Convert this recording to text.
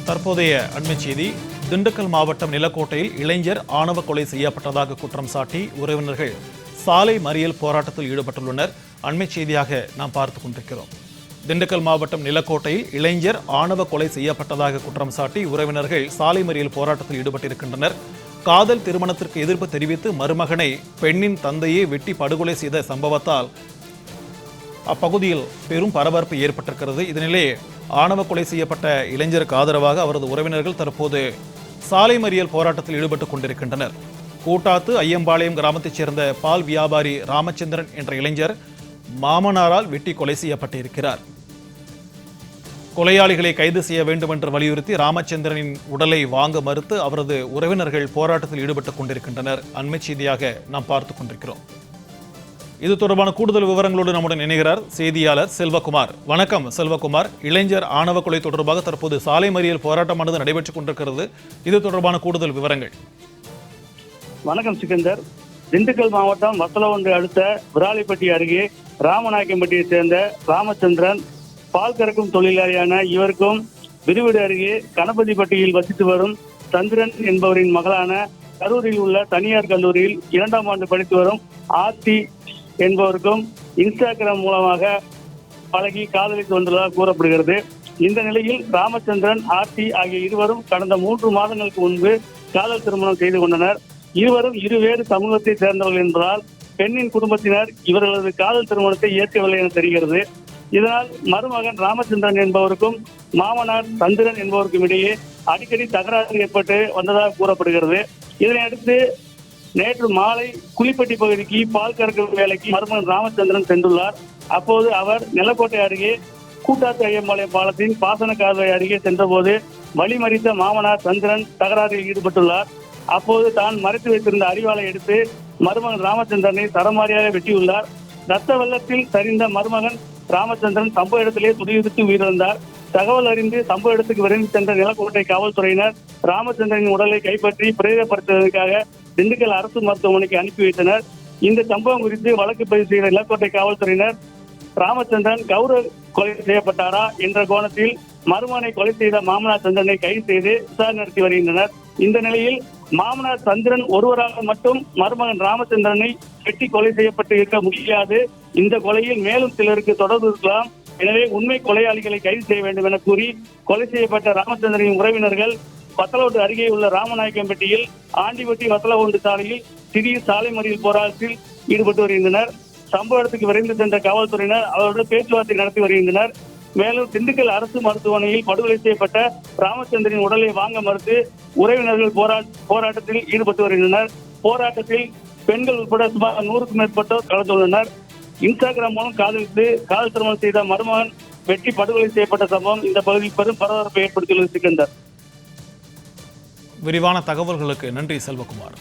தற்போதைய அண்மை செய்தி. திண்டுக்கல் மாவட்டம் நிலக்கோட்டையில் இளைஞர் ஆணவ கொலை செய்யப்பட்டதாக குற்றம் சாட்டி உறவினர்கள் சாலை மறியல் போராட்டத்தில் ஈடுபட்டுள்ளனர். அண்மை செய்தியாக நாம் பார்த்துக் கொண்டிருக்கிறோம். திண்டுக்கல் மாவட்டம் நிலக்கோட்டையில் இளைஞர் ஆணவ கொலை செய்யப்பட்டதாக குற்றம் சாட்டி உறவினர்கள் சாலை மறியல் போராட்டத்தில் ஈடுபட்டிருக்கின்றனர். காதல் திருமணத்திற்கு எதிர்ப்பு தெரிவித்து மருமகனை பெண்ணின் தந்தையே வெட்டி படுகொலை செய்த சம்பவத்தால் அப்பகுதியில் பெரும் பரபரப்பு ஏற்பட்டிருக்கிறது. இதனிலே ஆணவ கொலை செய்யப்பட்ட இளைஞருக்கு ஆதரவாக அவரது உறவினர்கள் தற்போது சாலை மறியல் போராட்டத்தில் ஈடுபட்டுக் கொண்டிருக்கின்றனர். கூட்டாத்து ஐயம்பாளையம் கிராமத்தைச் சேர்ந்த பால் வியாபாரி ராமச்சந்திரன் என்ற இளைஞர் மாமனாரால் வெட்டி கொலை செய்யப்பட்டிருக்கிறார். கொலையாளிகளை கைது செய்ய வேண்டும் என்று வலியுறுத்தி ராமச்சந்திரனின் உடலை வாங்க மறுத்து அவரது உறவினர்கள் போராட்டத்தில் ஈடுபட்டுக் கொண்டிருக்கின்றனர். அண்மை செய்தியாக நாம் பார்த்துக் கொண்டிருக்கிறோம். இது தொடர்பான கூடுதல் விவரங்களோடு நம்முடன் இணைகிறார் செய்தியாளர் செல்வகுமார். வணக்கம் செல்வகுமார். இளைஞர் ஆணவ கொலை தொடர்பாக தற்போது சாலை மறியல் போராட்டமானது நடைபெற்றுக் கொண்டிருக்கிறது. இது தொடர்பான கூடுதல் விவரங்கள். வணக்கம் சிக்கந்தர். திண்டுக்கல் மாவட்டம் வத்தலவண்டு அடுத்த விராலிப்பட்டி அருகே ராமநாயக்கம்பட்டியை சேர்ந்த ராமச்சந்திரன் பால் கறக்கும் தொழிலாளியான இவருக்கும் விருவிடு அருகே கணபதிப்பட்டியில் வசித்து வரும் சந்திரன் என்பவரின் மகளான கரூரில் உள்ள தனியார் கல்லூரியில் 2ஆம் ஆண்டு படித்து வரும் ஆர்த்தி என்பவருக்கும் இன்ஸ்டாகிராம் மூலமாக பழகி காதலித்து வந்துள்ளதாக கூறப்படுகிறது. இந்த நிலையில் ராமச்சந்திரன், ஆர்த்தி ஆகிய இருவரும் கடந்த 3 மாதங்களுக்கு முன்பு காதல் திருமணம் செய்து கொண்டனர். இருவரும் இருவேறு சமூகத்தை சேர்ந்தவர்கள் என்பதால் பெண்ணின் குடும்பத்தினர் இவர்களது காதல் திருமணத்தை ஏற்கவில்லை என தெரிகிறது. இதனால் மருமகன் ராமச்சந்திரன் என்பவருக்கும் மாமனார் சந்திரன் என்பவருக்கும் இடையே அடிக்கடி தகராறு ஏற்பட்டு வந்ததாக கூறப்படுகிறது. இதனையடுத்து நேற்று மாலை குளிப்பட்டி பகுதிக்கு பால் கறக்கும் வேலைக்கு மருமகன் ராமச்சந்திரன் சென்றுள்ளார். அப்போது அவர் நிலக்கோட்டை அருகே கூட்டாத்து ஐயம்பாளையம் பாலத்தின் பாசன கால்வாய் அருகே சென்றபோது வழிமறித்த மாமனார் சந்திரன் தகராறில் ஈடுபட்டுள்ளார். அப்போது தான் மறைத்து வைத்திருந்த அரிவாளை எடுத்து மருமகன் ராமச்சந்திரனை தரமாரியாக வெட்டியுள்ளார். ரத்த வெள்ளத்தில் சரிந்த மருமகன் ராமச்சந்திரன் சம்பவ இடத்திலே துடிதுடித்து உயிரிழந்தார். தகவல் அறிந்து சம்பவ இடத்துக்கு விரைந்து சென்ற நிலக்கோட்டை காவல்துறையினர் ராமச்சந்திரனின் உடலை கைப்பற்றி பிரேதப்படுத்துவதற்காக திண்டுக்கல் அரசு மருத்துவமனைக்கு அனுப்பி வைத்தனர். இந்த சம்பவம் குறித்து வழக்கு பதிவு செய்த நிலக்கோட்டை காவல்துறையினர் ராமச்சந்திரன் கௌரவ கொலை செய்யப்பட்டாரா என்ற கோணத்தில் மருமகனை கொலை செய்த மாமனார் சந்திரனை கைது செய்து விசாரணை நடத்தி வருகின்றனர். இந்த நிலையில் மாமனார் சந்திரன் ஒருவராக மட்டும் மருமகன் ராமச்சந்திரனை வெட்டி கொலை செய்யப்பட்டு இருக்க முடியாது. இந்த கொலையில் மேலும் சிலருக்கு தொடர்பு இருக்கலாம். எனவே உண்மை கொலையாளிகளை கைது செய்ய வேண்டும் என கூறி கொலை செய்யப்பட்ட ராமச்சந்திரனின் உறவினர்கள் வத்தலவண்டு அருகே உள்ள ராமநாயக்கம்பட்டியில் ஆண்டிப்பட்டி வத்தலவண்டு சாலையில் திடீர் சாலை மறியல் போராட்டத்தில் ஈடுபட்டு வருகின்றனர். சம்பவ இடத்துக்கு விரைந்து சென்ற காவல்துறையினர் அவருடன் பேச்சுவார்த்தை நடத்தி வருகின்றனர். மேலும் திண்டுக்கல் அரசு மருத்துவமனையில் படுகொலை செய்யப்பட்ட ராமச்சந்திரனின் உடலை வாங்க மறுத்து உறவினர்கள் போராட்டத்தில் ஈடுபட்டு வருகின்றனர். போராட்டத்தில் பெண்கள் உட்பட சுமார் 100க்கும் மேற்பட்டோர் கலந்துள்ளனர். இன்ஸ்டாகிராம் மூலம் காதலித்து காதல் திருமணம் செய்த மருமகன் வெட்டி படுகொலை செய்யப்பட்ட சம்பவம் இந்த பகுதியில் பெரும் பரபரப்பை ஏற்படுத்தியுள்ளது. சிக்கந்தர், விரிவான தகவல்களுக்கு நன்றி செல்வகுமார்.